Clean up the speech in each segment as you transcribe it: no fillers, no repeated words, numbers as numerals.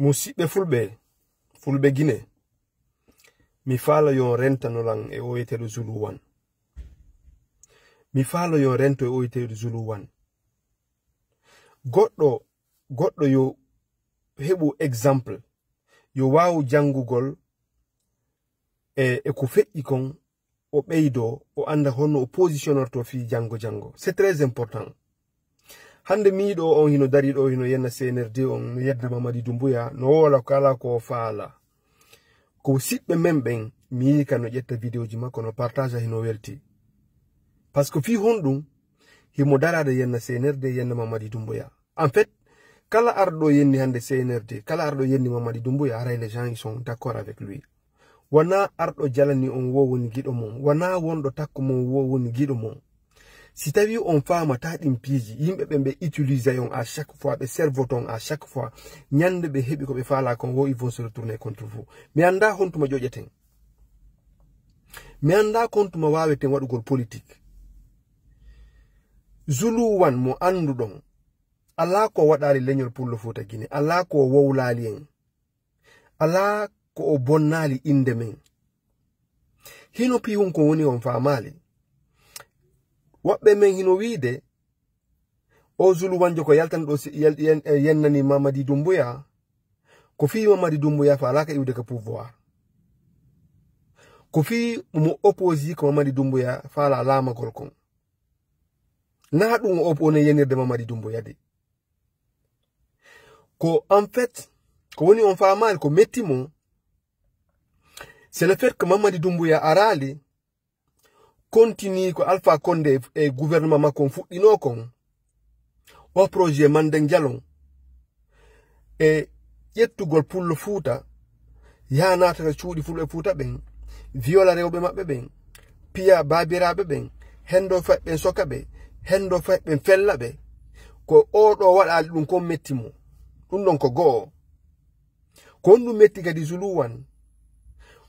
Musidɓe fulɓe Guinée, mi faala yon rentanolan e oyeteɗo Zulu One. Mi faala yon rento e oyeteɗo Zulu One. Goɗɗo yo heɓu exemple, yo wawu jangugol e ko feƴƴi kon o ɓeydo o anda honno o positionnorto fi jango. C'est très important. Hande miɗo on hino dari ɗo hino yenna CNRD on no yedda Mamadi Doumbouya no wola kala ko faala. Ko siɓɓe men ɓen mi yi kan no ƴetta vidéoji makko no partage hino welti. Parce que fi honɗum himo darade yenna CNRD yenna Mamadi Doumbouya. En fait, kala arɗo yenni hande CNRD, kala arɗo yenni Mamadi Doumbouya, aray les gens ils sont d'accord avec lui. Wana arɗo jalani on wo woni giɗo mon, wana wonɗo takko mon wo woni giɗo mon. Si tawi on fama taɗin piiji yimɓe ɓe ɓe utilise on à chaque fois, ɓe servoton à chaque fois, ñande ɓe heɓi ko ɓe faala kon wo ils vont se retourner contre vous. Mi anda hontuma joƴeten, mi anda kontuma waweten waɗugol politique. Zulu One mo anduɗon ala ko waɗali leñol Pullo Fuuta Guinée, ala ko wowlali en, ala ko o bonnali inde men. Hino pihun ko woni on famali. Woɓɓe men hino wiide o Zulu One ko yaltan ɗo yennani Mamadi Doumbouya, ko fi Mamadi Doumbouya fa alaka iwde ka pouvoir. Ko fi mo opposi ko Mamadi Doumbouya fa la lamagol kon. Na ɗum o one yenirde Mamadi Doumbouya de. Ko en fait, ko woni on famali ko metti mo, c'est le fait que Mamadi Doumbouya arali continue ko Alpha Condé e gouvernement makon fuɗɗino kon o projet Mandeng Jalon e ƴettugol Pullo Fuuta yanatata cuuɗi fulɓe Fuuta ɓen, viola rewɓe maɓɓe ɓen, piya babiraɓe ɓen, hendo faɓɓen soka ɓe, hendo faɓɓen fella ɓe, ko oɗo waɗali ɗum kon metti mo. Ɗum ɗon ko go'o. Ko on ɗum metti kadi Zulu One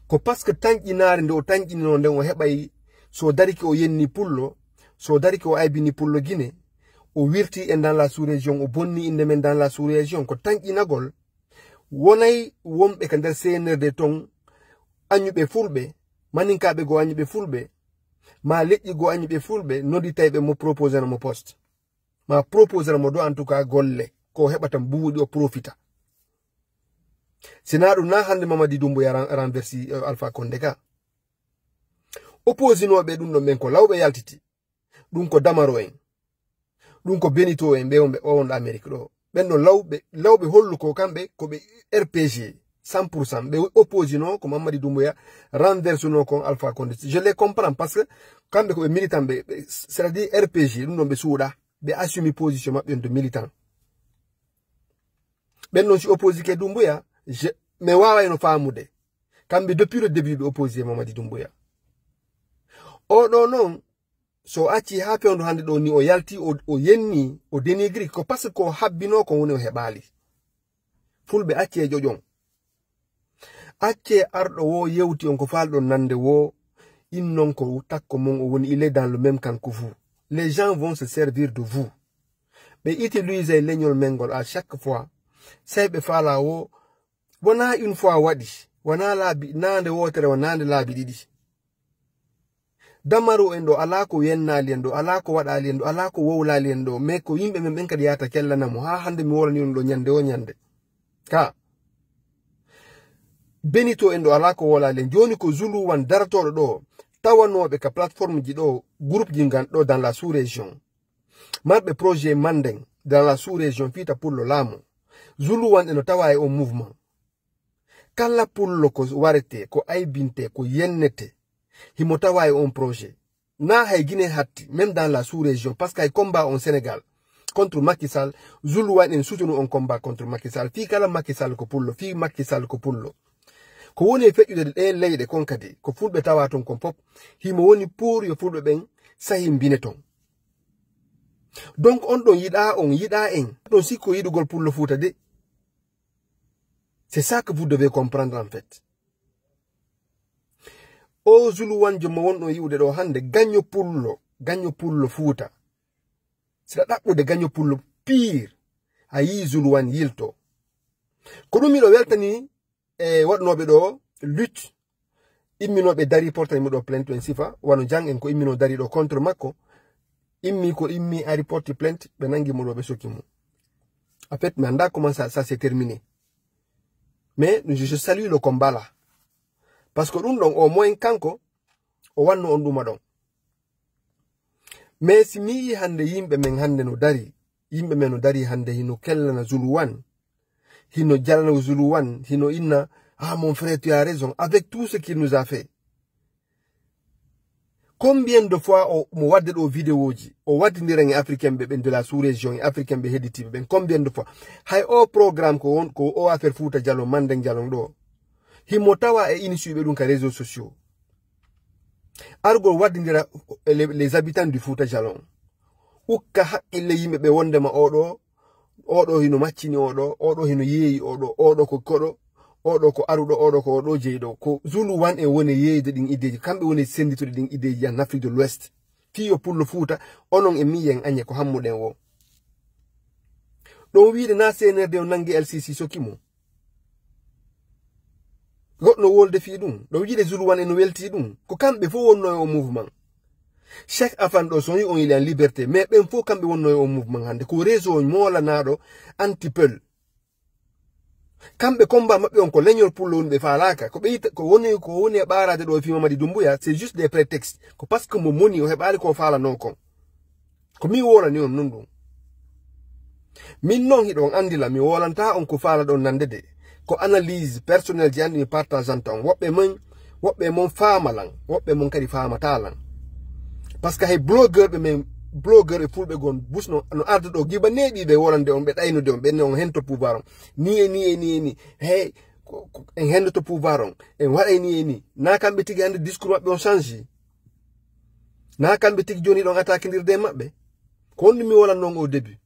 ko parce que tanƴinare nde o tanƴinino nden o heɓay so dariki o yenni Pullo, so dariki o aybini Pullo Guinée, o wirti en dans la sous-région, o bonni inde men dans la sous-région, ko tanƴinagol wonay wonɓe ka nder CNRD ton añuɓe fulɓe, maninkaɓe go añuɓe fulɓe, ma leƴƴi go añuɓe fulɓe, noditayɓe mo proposera mo poste, ma proposera mo do en tout cas golle, ko heɓata buuɗi o profita. Sina ɗum na hande Mamadi Doumbouya renversi Alpha Condé ka. Opposinoɓe ɗum ɗon ɓen ko lawɓe yaltiti, ɗum ko Damaro en, ɗum ko Benito en ɓe on Amérique ɗo. Ɓen ɗon lawɓe hollu ko kamɓe ko ɓe RPG 100%, ɓe opposino ko Mamadi Doumbouya renversuno kon Alpha Condé. Je les comprends parce que kamɓe ko ɓe militant ɓe, c'est-à-dire RPG ɗum ɗon ɓe suuɗa, ɓe assumi position maɓɓe de militant. Ɓen ɗon si opposi ke Doumbouya, mais wawayno famude kamɓe depuis le début ɓe opposé Mamadi Doumbouya. Oɗo noon so acci ha fewndo hande ɗo ni o yalti o yenni o dénigri ko parce que ko habbino ko woni o heɓali. Fulɓe acce joƴon, acce arɗo wo yewti on ko falɗon nande wo innon ko takko mon o woni il est dans le même camp que vous. Les gens vont se servir de vous. Ɓe utilise leñol mengol à chaque fois. Say ɓe faala wo wona une fois waɗi, wona laabi nande wotere wonande laabi ɗiɗi. Damaro en ɗo ala ko yennali en ɗo, ala ko waɗali en ɗo, ala ko wowlali en ɗo, mais ko yimɓe men ɓen kadi yata kellanamo ha hande mi wolani on ɗo ñande o ñande. Ka Benito en ɗo ala ko wolali en, joni ko Zulu One daratoɗo ɗo tawanoɓe ka plateforme ji ɗo, groupe ji ngan ɗo dans la sous-région, marɓe projet Mandeng dans la sous-région fita Pullo laamu. Zulu One eno tawa e on mouvement. Kala Pullo ko warete, ko aybinte, ko yennete, himo tawa e on projet. Na hay Guinée hatti, même dans la sous-région, parce qu'il y a combat en Sénégal contre Macky Sall, Zulu One en soutenu un combat contre Macky Sall. Fi kala Macky Sall ko Pullo, fi Macky Sall ko Pullo. Ko woni feƴƴude ɗe leyɗe kon kadi, ko fulɓe tawa ton kon pop, himo woni pour yo fulɓe ɓen sahi mbine ton. Donc on ɗon yiɗa en, ɗon sikko yiɗugol Pullo Fuuta de. C'est ça que vous devez comprendre en fait. O Zulu One jomo wonɗo yiwde ɗo hande gagno Pullo Fuuta. Sila ɗaɓɓude gagno Pullo pire a yi Zulu One yilto. ko ɗum miɗo weltani waɗnoɓe ɗo lutte imminoɓe dari portani miɗo plainte en sifa wano jang en ko immino dari ɗo contre makko immi ko immi ari porti plainte ɓe nangi mo ɗo ɓe sokki mo. En fait mi anda comment ça s'est terminé, mais je salue le combat là parce que ɗum ɗon au moins kanko o wanno on ɗuma ɗon. mais si mi yi hande yimɓe men hande no dari yimɓe men no dari hande hino kellana Zulu One, hino jalana Zulu One, hino inna ah mon frère tu as raison avec tout ce qu'il nous a fait. Combien de fois mo wadde ɗo vidéoji o waddindira e africain ɓe ɓen de la sous-région e africain ɓe hedditiɓe ɓen combien de fois hay o programme ko o affaire Fouta Jalon Mandeng Jalon ɗo himo tawa e inisuɓe ɗum ka réseaux sociaux argol waddindira les habitants du Fouta Jalon ukka haqqille yimɓe ɓe wondema oɗo hino maccini oɗo hino yeeyi oɗo ko koɗo oɗo ko aruɗo oɗo ko oɗo jeyɗo ko Zulu One e woni yeeyde ɗin ideji kamɓe woni senditude ɗin ideji en Afrique de l'Ouest fiyo pullo Fouta onon e miyen añe ko hammuɗen wo ɗon wiide na CNRD o nangi LCC sokimo goɗɗo wolde fi ɗum ɗon wiide Zulu One eno welti ɗum ko kamɓe fof wonno o mouvement chaque afan ɗo so wi on il en liberté mais ɓen fof kamɓe wonno o mouvement hande ko réseau molanaɗo anti peul kamɓe combat maɓɓe on ko leñol pullo woni ɓe falaka ko ɓe ko woni e ɓarade ɗo e fi Mamadi Doumbouya c'est juste des prétextes ko parce que mo moni o heɓali ko falano kon ko mi wolani on non ɗum min noon hiɗon andila mi wolanta on ko fala ɗon nande de ko analyse personnel ji andi mi partageante on woɓɓe mon famalan woɓɓe mon kadi famatalan parce que hay blogueur ɓe men blogueur e fulɓe gon busno no arde ɗo giba neeɓiɓe wolande on ɓe ɗaynude on ɓenne on hento pouvoir on ni hey en hendoto pouvoir on en waɗay ni na kamɓe tigi hande discours maɓɓe on change na kamɓe tigi joni ɗon attaquedirde maɓɓe ko wonde mi wolan noon au début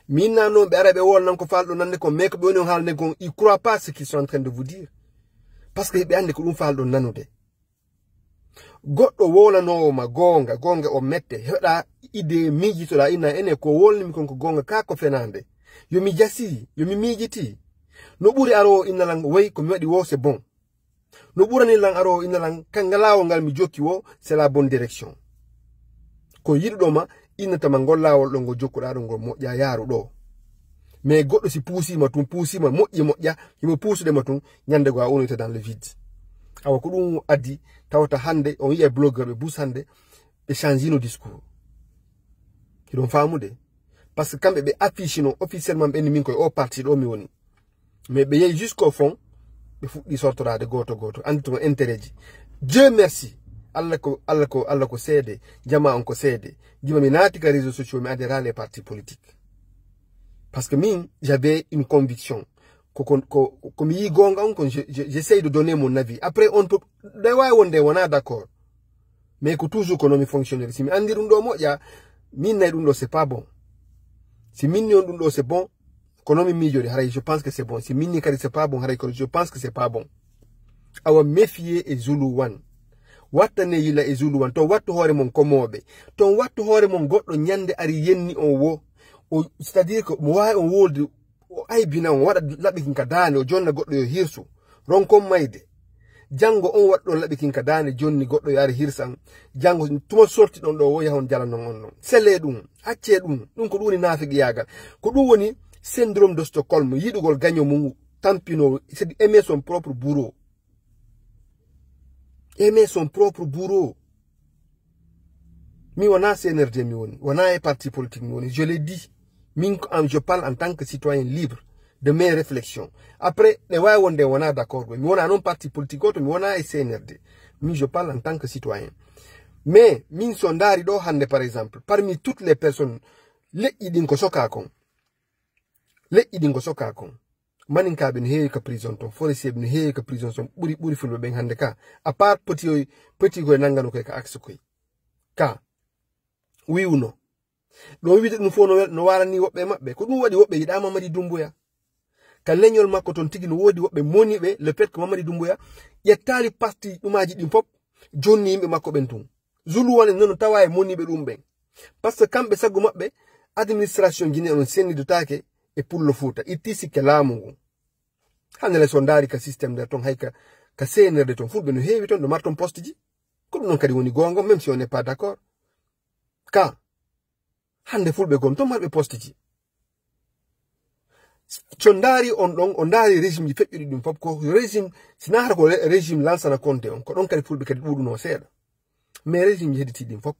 min na noon ɓe ara ɓe wolnan ko falɗo nande kon mais ko ɓe woni on haalde kon il croit pas ce qu'ils sont en train de vous dire parce que ɓe andi ko ɗum falɗo nanude goɗɗo wolanowo ma gonga o mette heɗa idée miijitoɗa inna ene ko wolnimi kon ko gonga ka ko fenande yomi jasi yomi miijiti no ɓuri arowo innalan way ko mi waɗi wo c'est bon no ɓurani lan arowo innalan kanga lawol ngal mi jokki wo c'est la bonne direction ko yiɗuɗoma innatama ngol lawol ɗo ngo jokkuɗa ɗo ngol moƴƴa yaaru ɗo mais goɗɗo si puusima tum puusima moƴƴa himo puusudema tum ñande go a wonita dans le vide awa ko ɗum addi tawata hande on yiya blogueur ɓe bus hande ɓe change no discours hiɗon famude par ce que kamɓe ɓe affiche no officiellement ɓenni min koye o parti ɗo mi woni mais ɓe yehi jusqu'au fond ɓe fuɗɗi sortorade goto andi to intérêt ji Dieu merci Allah ko seede jama on ko seede jima mi naati ka réseaux sociaux mi adhéré les partis politiques parce que min j'avais une conviction ko mi yi gonga on kon j'essaye de donner mon avis après on peut day way wonde wona d'accord mais ko toujours ko no mi fonctionner si mi andi ɗum ɗo moƴƴa min nayi ɗum ɗo c'est pas bon si minni on ɗum ɗo c'est bon ko no mi miijori haray je pense que c'est bon si minni kadi c'est pas bon haray ko je pense que c'est pas bon awa méfier e Zulu One wattane yila e Zulu One ton wattu hoore mon komoɓe ton wattu hoore mon goɗɗo ñande ari yenni on wo c'est à dire que mo wawi on wolde o aybina on waɗa laɓikin ka daane o jonna goɗɗo yo hirsu ronkon mayde jango on waɗɗo laɓikin ka daane jonni goɗɗo yo ari hirsan jango tuma sorti ɗon ɗo wo yahon jalanon on non selle ɗum acce ɗum ko ɗum woni naafigi yagal ko ɗum woni syndrome de Stockholm yiɗugol gaño mum tampino c'est aimer son propre bourreau mi wona CNRD mi woni wona e parti politique mi woni je l'ai dit min je parle en tant que citoyen libre de mes réflexions après ɗe wawi wonde wona d'accord mi wona non parti politique goto mi wona e CNRD min je parle en tant que citoyen mais min so ndaari ɗo hande par exemple parmi toutes les personnes leƴƴi ɗin ko soka kon maninkaɓe no heewi ka prison ton forestier no heewi ka prison ton ɓuri fulɓe ɓen hande ka à part petit koye nangano koye ka axe koye ka wiwno ɗo wiide ɗum fof no warani woɓɓe maɓɓe ko ɗum waɗi woɓɓe yiɗa Mamadi Doumbouya ka leñol makko ton tigi no woodi woɓɓe moniɓe le fait que Mamadi Doumbouya ƴettali parti ɗumaji ɗin fop jonni yimɓe makko ɓen tun Zulu One nono tawa e moniɓe ɗum ɓen par ce que kamɓe saggo maɓɓe administration jini on sennidotake e pullo fuuta itti sikke laamu ngu hande le sondari ka système de ton hayka ka CNR de ton fulbe no heewi ton do marton poste ji ko non kadi woni gonga même si on n'est pas d'accord ka hande fulbe gon to marbe poste ji sondari on don on dari régime ji feƴƴuɗi ɗum fop ko régime sina har ko régime lansana Conté on ko don kadi fulbe kadi ɗuɗuno seeɗa mais régime ji hediti ɗin fop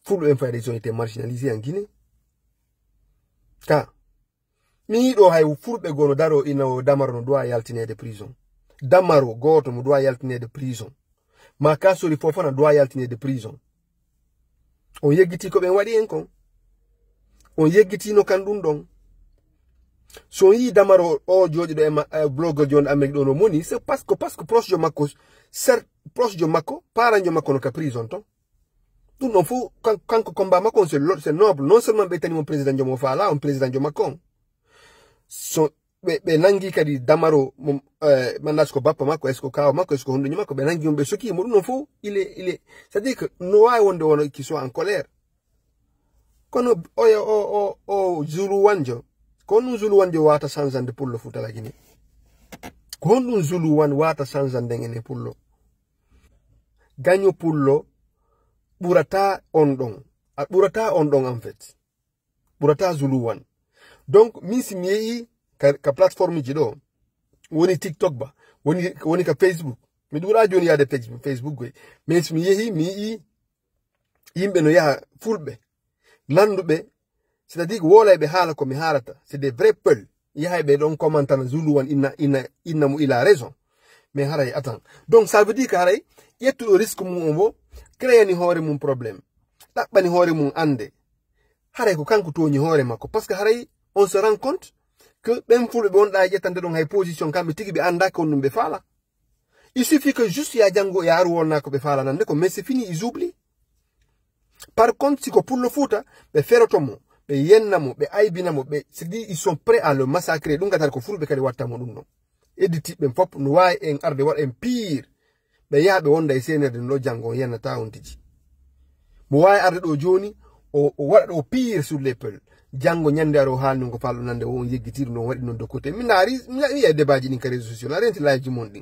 fulbe en fayde ils ont été marginalisés en Guinée ka mi do hay fulbe gono daro ina damaro no doit yaltinede prison damaro goto mo doit yaltinede prison ma kasori fofana doit yaltinede prison on yeggiti ko ben wadi en kon on yeggiti no kandum don so yi damaro o jodi do e blogger jon Amerique do no moni c'est parce que proche jo makko ser proche jo makko paranjo makko no ka prison to dum non fu kanko combat makko c'est noble non seulement be tani mon président jomo fala on président jo makko so be nangi kadi damaro mandas ko bappa makko esko kaw makko esko hondo nyuma ko be nangi be soki mo non fu il est c'est-à-dire que no way wonde wono qui soit en colère kono o Zulu wanjo kono Zulu wanjo wata sanzande pullo futa la Guinée kono Zulu wan wata sanzande ngene pullo gagno pullo burata on don en fait burata Zulu wan donc min si mi ka plateforme ji do woni TikTok ba woni ka Facebook mi dura joni yaade Facebook goy min si mi yehi yimbe no yaha fulbe landube c'est-à-dire wolay be hala ko mi halata c'est des vrais peuls yahay be don commentant Zulu wan inna mu ila raison mais haray attends donc ça veut dire que haray yettu o risque mu ombo créer ni hore mum problème dabbani hore mum ande haray ko kanko toñi hore makko parce que haray on se rend compte que ben fulbe on da yettande don hay position kambe tigi be anda ko numbe fala il suffit que juste ya jango ya aru wonna ko be fala nande ko mais c'est fini ils oublient par contre si ko pour le futa be ferotomo be yennamo be aybinamo be c'est dit ils sont prêts à le massacrer dum gatal ko fulbe kadi wattamo dum non editi be fop no way en arde wat en pire be yaabe wonda e senerde no jango yennata on tiji mo way arde do joni o wada do pire sur les peuples jango nyande aro halni ko fallo nande won yeggitiru no wadi non de côté minari mi e débatji ni ka réseaux sociaux la renti live mon din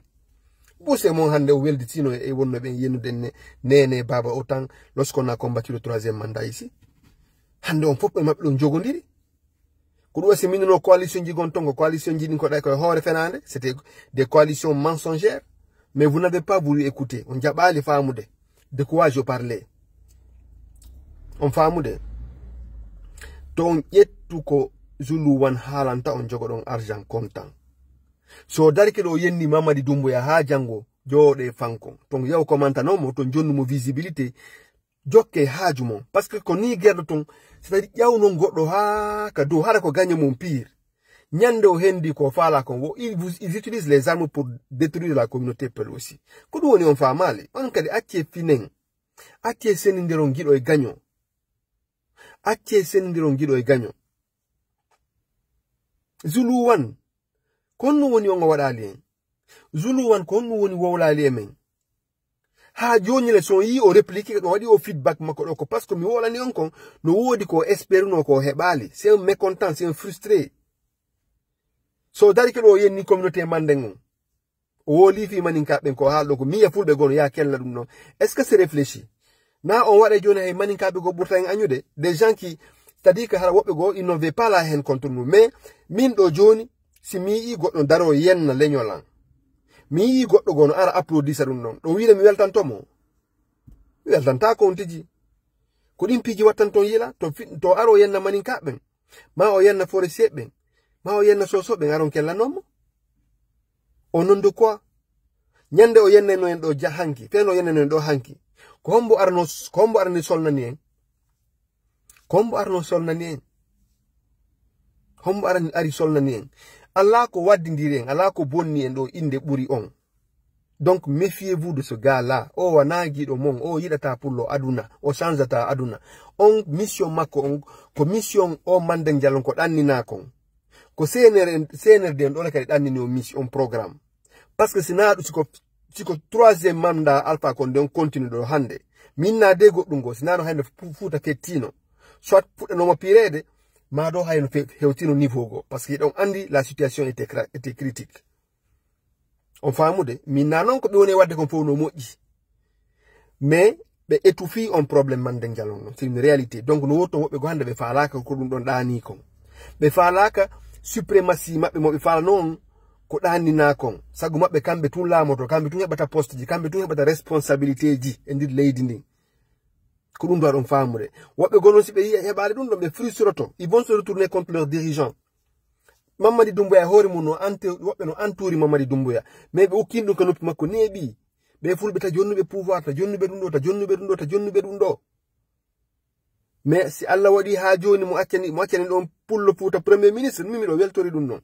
bousse mon hande o welditino e wonno ben yennude nene baba autant lorsqu'on a combattu le 3e mandat ici hande on fopbe mabbe don jogondiri ko do wasi minno coalition ji gon tongo coalition ji din ko day ko hore fenande c'était des coalitions mensongères mais vous n'avez pas voulu écouter on jabali famude de quoi je parlais on famude ton yettu ko Zulu wan halanta on jogodon argent comptant so darike do yenni Mamadi Doumbouya ha jango jode fanko ton yaw commenta no mo ton jonnu mo visibilité jokke hajumo parce que ko ni gerdo ton c'est-à-dire yaw non goddo ha ka do hara ko gagne mon pire nyande o hendi ko fala ko ils utilisent les armes pour détruire la communauté peul aussi ko do woni on fa male on kadi acce finen acce senindiro gido e gagno acce senindiro gido e gagno Zulu wan konno woni on wadali en Zulu wan konno woni wowlali men ha joni le son yi o répliquer do wadi o feedback mako do ko parce que mi wolani on kon no wodi ko espérer no ko hebali c'est un mécontent c'est un frustré so dari ke do yenni communauté mandengo o woli fi maninka ben ko haldo ko miya fulbe gon ya kella dum non est ce que c'est réfléchi na on wada joni hay maninka be go burta en anyude des gens qui c'est-à-dire que hara wobbe go ils ne veulent pas la haine contre nous mais min do joni si mi yi goddo daro yenna leñolan mi yi goddo gono ara applaudisa dum non do wiile mi weltanto mo weltanta ko on tiji ko dim piji wattanto yila to aro yenna maninka ben ma o yenna forestier ben ma o yenna soso ben aron kella nomo onon de quoi nyande o yenna no en do jahanki feno yenna no en do hanki ko hombo arni solnani en kombo arno solnani en hombo arani ari solnani en Allah ko waddindiri en Allah ko bonni en do inde buri on donc méfiez-vous de ce gars là o wanagi do mon o yidata pullo aduna o chanzata aduna on mission makko on ko mission o manden jalon ko dannina kon ko CNR den do la kadi dannini o mission programme parce que sina siko 3e mandat Alpha Condé on continue do hande minna de goddungo sina no hande futa fettino soit puɗɗanoma pirede ma do hayno hewtino niveau go parce que don andi la situation était critique on faamude min na non ko be woni wadde ko fowno moƴƴi mais be étouffi on problème man de jalon c'est une réalité donc no woto wobbe go hande be faalaka ko dum don dani kon be faalaka suprématie mabbe mo be faala non ko danina kon sagu mabbe kambe tun laamoto kambe tun hebata poste ji kambe tun hebata responsabilité ji e ndir leydi ndi ko dum do don faamude wobbe gonon si be hebaade dum do be frustroto ils vont se retourner contre leurs dirigeants Mamadi Doumbouya hori mun no ante wobbe no anturi Mamadi Doumbouya mais be okkindo ko noppi makko neebi be fulbe ta jonnube pouvoir ta jonnube dum do ta jonnube dum do ta jonnube dum do mais si Allah wadi ha joni mo accani don pullo Fouta premier ministre mimi do weltori dum non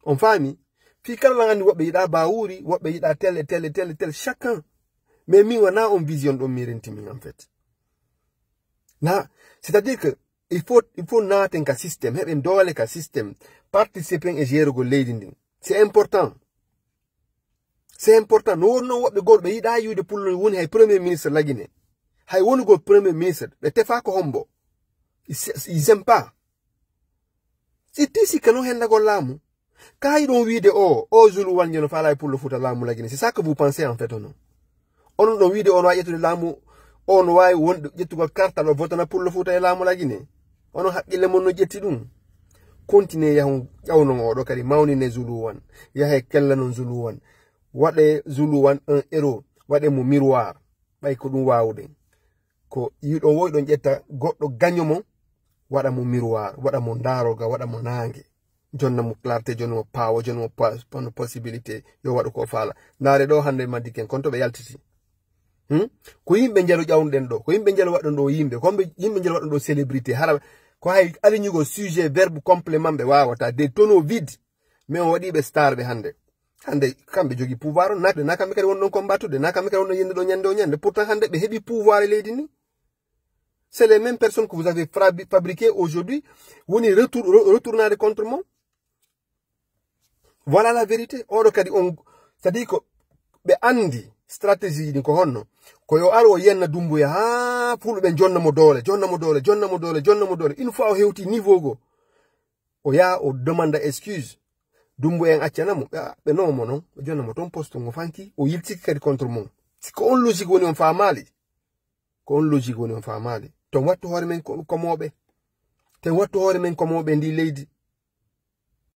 on fami fi kala ngandi wobbe yida bawuri wobbe yida tel chacun mais mi wana on vision do mirentimi en fait na c'est-à-dire que il faut naten ka système heben dole ka système participer et gérer go leydi ndin c'est important no wobbe gorbe yida yude pullo woni hay premier ministre lagine hay woni go premier ministre be tefa ko hombo ils aiment pas si kanu henda go lamu kay don wide o Zulu wan jono fala pullo Fouta lamu lagine c'est ça que vous pensez en fait non on don wide on wa yetude lamu on way wonde jettugo carte lo votana pullo Fouta e lamu lagine on hakkille mon no jetti dum continue yahon jawno o do kadi mawnine Zulu wan yahe kella non Zulu wan wade Zulu wan 1 euro wade mo miroir bay ko dum wawde ko yido woy don jetta goddo gagnomo wada mo miroir wada mo daroga wada mo nange jonna mo clarté jonna mo power jonna mo possibilité yo wado ko fala ndare do hande madiken konto be yaltiti ko yimbe jalu jawnden do ko yimbe jalu wadon do yimbe ko yimbe jalu wadon do célébrité hara ko hay aliñugo sujet verbe complément be wawata des tonneaux vides mais on wadi be star be hande kambe jogi pouvoir na kambe kadi wonnon combattude na kambe kadi wonnon yende do nyande pourtant hande be hebi pouvoir leydi ni c'est les mêmes personnes que vous avez fabriquées aujourd'hui woni retournade contre moi voilà la vérité oro kadi on c'est-à-dire que be andi stratégie ni ko honno ko yo aro yenna Doumbouya ha fulbe jonna mo dole une fois o hewti niveau go o ya o demande excuse Doumbouya en accanamo be no mo non jonna mo ton poste ngo fanki o yilti kadi contre mo ko on logique woni on faamali to wattu hore men ko mobe ndi leydi